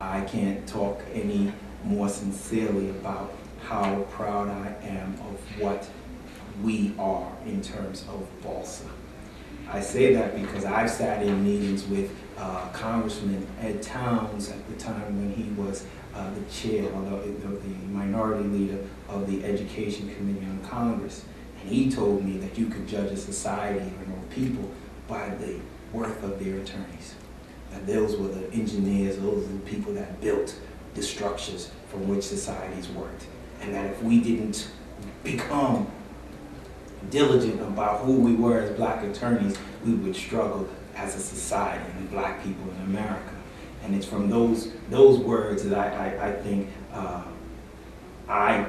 I can't talk any more sincerely about how proud I am of what we are in terms of BLSA. I say that because I've sat in meetings with Congressman Ed Towns at the time when he was the chair, or the minority leader of the Education Committee on Congress. And he told me that you could judge a society or people by the worth of their attorneys. That those were the engineers, those are the people that built the structures from which societies worked. And that if we didn't become diligent about who we were as black attorneys, we would struggle as a society and black people in America. And it's from those words that I think I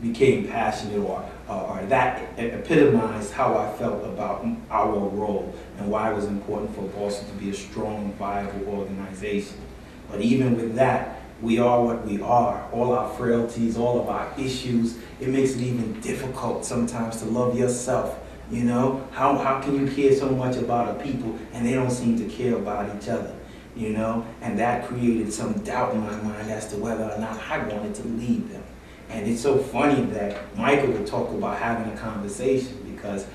became passionate, or that epitomized how I felt about our role and why it was important for BLSA to be a strong, viable organization. But even with that, we are what we are. All our frailties, all of our issues, it makes it even difficult sometimes to love yourself. You know, how can you care so much about a people and they don't seem to care about each other? You know, and that created some doubt in my mind as to whether or not I wanted to lead them. And it's so funny that Michael would talk about having a conversation, because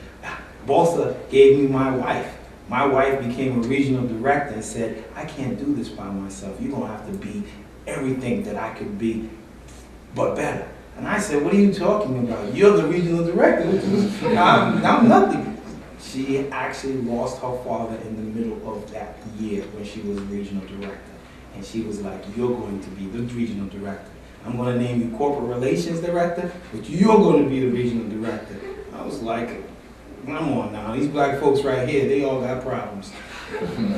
BLSA gave me my wife. My wife became a regional director and said, I can't do this by myself. You're going to have to be everything that I could be, but better. And I said, what are you talking about? You're the regional director. I'm nothing. She actually lost her father in the middle of that year when she was regional director. And she was like, you're going to be the regional director. I'm going to name you corporate relations director, but you're going to be the regional director. I was like, come on now, these black folks right here, they all got problems.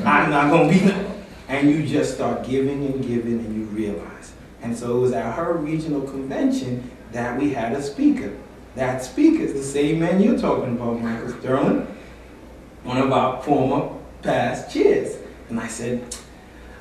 I'm not going to be them. And you just start giving and giving, and you realize. And so it was at her regional convention that we had a speaker. That speaker is the same man you're talking about, Michael Sterling, one of our former past chairs. And I said,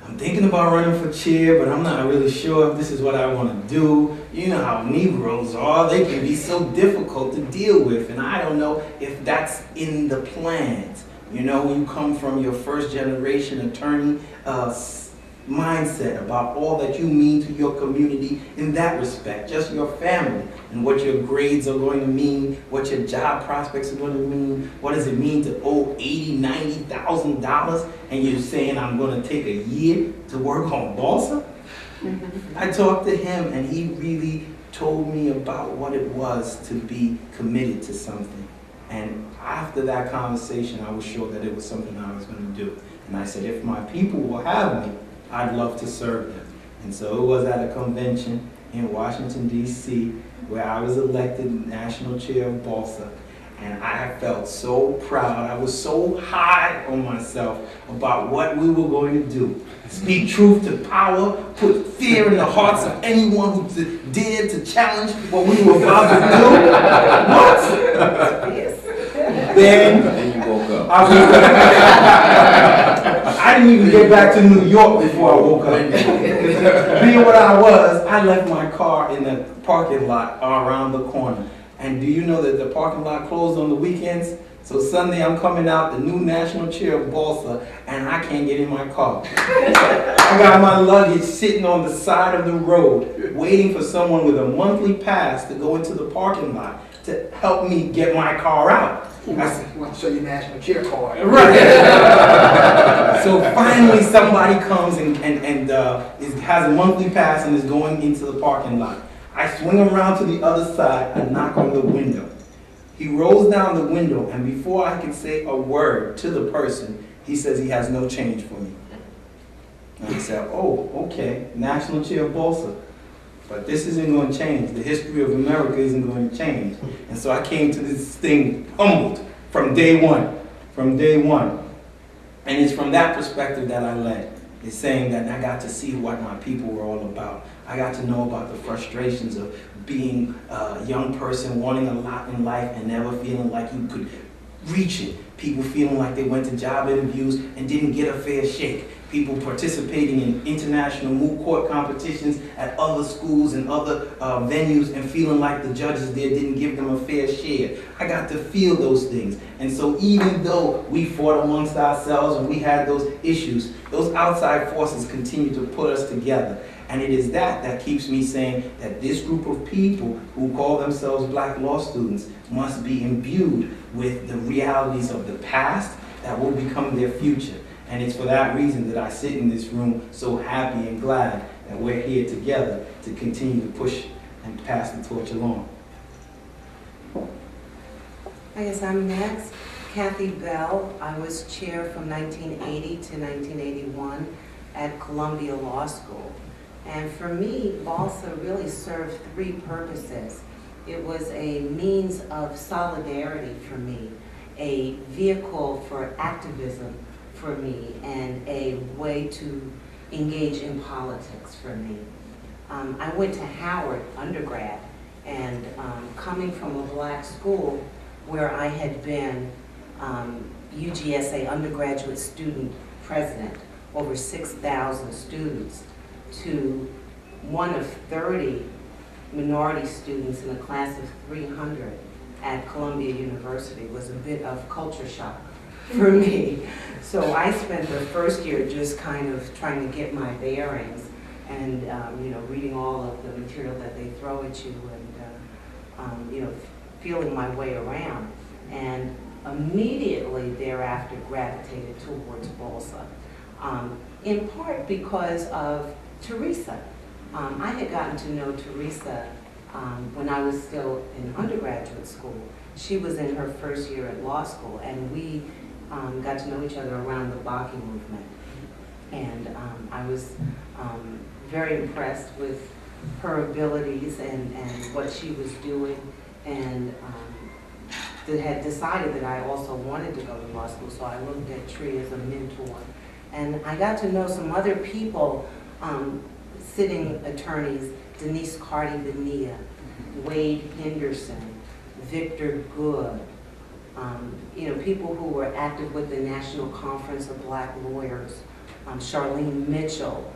I'm thinking about running for chair, but I'm not really sure if this is what I want to do. You know how Negroes are. They can be so difficult to deal with, and I don't know if that's in the plans. You know, when you come from your first generation attorney mindset about all that you mean to your community in that respect, just your family, and what your grades are going to mean, what your job prospects are going to mean, what does it mean to owe $80,000, $90,000, and you're saying I'm going to take a year to work on BLSA? I talked to him, and he really told me about what it was to be committed to something. And after that conversation, I was sure that it was something I was going to do. And I said, if my people will have me, I'd love to serve them. And so it was at a convention in Washington, D.C., where I was elected national chair of BLSA. And I felt so proud. I was so high on myself about what we were going to do. Speak truth to power, put fear in the hearts of anyone who dared to challenge what we were about to do. What? Then you woke up. I didn't even get back to New York before I woke up. Being what I was, I left my car in the parking lot around the corner. And do you know that the parking lot closed on the weekends? So Sunday I'm coming out, the new national chair of BLSA, and I can't get in my car. I got my luggage sitting on the side of the road, waiting for someone with a monthly pass to go into the parking lot to help me get my car out. I want to show you national chair card. Right. So finally somebody comes and has a monthly pass and is going into the parking lot. I swing around to the other side and knock on the window. He rolls down the window, and before I can say a word to the person, he says he has no change for me. And I said, oh, okay, national chair of BLSA. But this isn't going to change. The history of America isn't going to change. And so I came to this thing humbled from day one. From day one. And it's from that perspective that I led. It's saying that I got to see what my people were all about. I got to know about the frustrations of being a young person, wanting a lot in life and never feeling like you could reach it. People feeling like they went to job interviews and didn't get a fair shake. people participating in international moot court competitions at other schools and other venues and feeling like the judges there didn't give them a fair share. I got to feel those things. And so even though we fought amongst ourselves and we had those issues, those outside forces continue to put us together. And it is that keeps me saying that this group of people who call themselves black law students must be imbued with the realities of the past that will become their future. And it's for that reason that I sit in this room so happy and glad that we're here together to continue to push and pass the torch along. I guess I'm next. Kathy Bell. I was chair from 1980 to 1981 at Columbia Law School. And for me, BALSA really served three purposes. It was a means of solidarity for me, a vehicle for activism for me, and a way to engage in politics for me. I went to Howard undergrad, and coming from a black school where I had been UGSA undergraduate student president, over 6,000 students, to one of 30 minority students in a class of 300 at Columbia University was a bit of culture shock for me. So I spent the first year just kind of trying to get my bearings and reading all of the material that they throw at you and feeling my way around. And immediately thereafter gravitated towards BALSA, in part because of Teresa. I had gotten to know Teresa when I was still in undergraduate school. She was in her first year at law school, and we got to know each other around the Baaki movement. And I was very impressed with her abilities and what she was doing, and had decided that I also wanted to go to law school, so I looked at Tree as a mentor. And I got to know some other people, sitting attorneys, Denise Cardi-Bonilla, Wade Henderson, Victor Good, people who were active with the National Conference of Black Lawyers, Charlene Mitchell,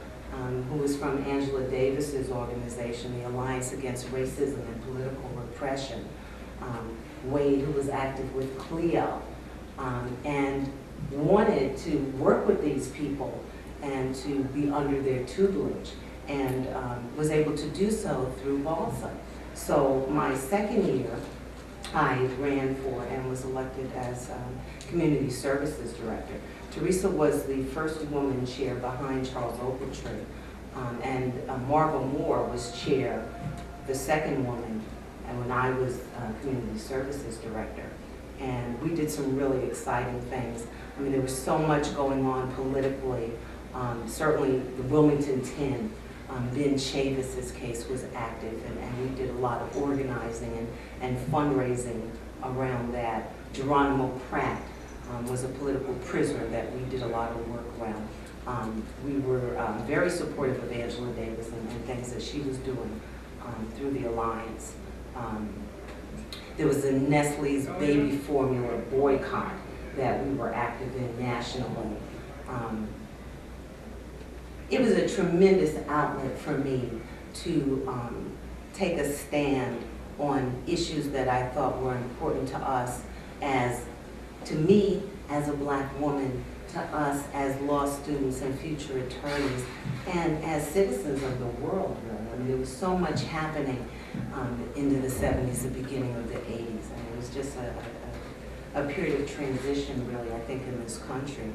who was from Angela Davis's organization, the Alliance Against Racism and Political Repression, Wade, who was active with CLEO, and wanted to work with these people and to be under their tutelage, and was able to do so through BALSA. So my second year, I ran for and was elected as Community Services Director. Teresa was the first woman chair behind Charles Ogletree, and Marva Moore was chair, the second woman, and when I was Community Services Director. And we did some really exciting things. I mean, there was so much going on politically. Certainly the Wilmington 10, Ben Chavis's case was active, and we did a lot of organizing and fundraising around that. Geronimo Pratt was a political prisoner that we did a lot of work around. We were very supportive of Angela Davis and things that she was doing through the Alliance. There was a Nestle's baby formula boycott that we were active in nationally. It was a tremendous outlet for me to take a stand on issues that I thought were important to us, to me as a black woman, to us as law students and future attorneys, and as citizens of the world, really. I mean, there was so much happening into the 70s, the beginning of the 80s. I mean, it was just a period of transition, really, I think, in this country.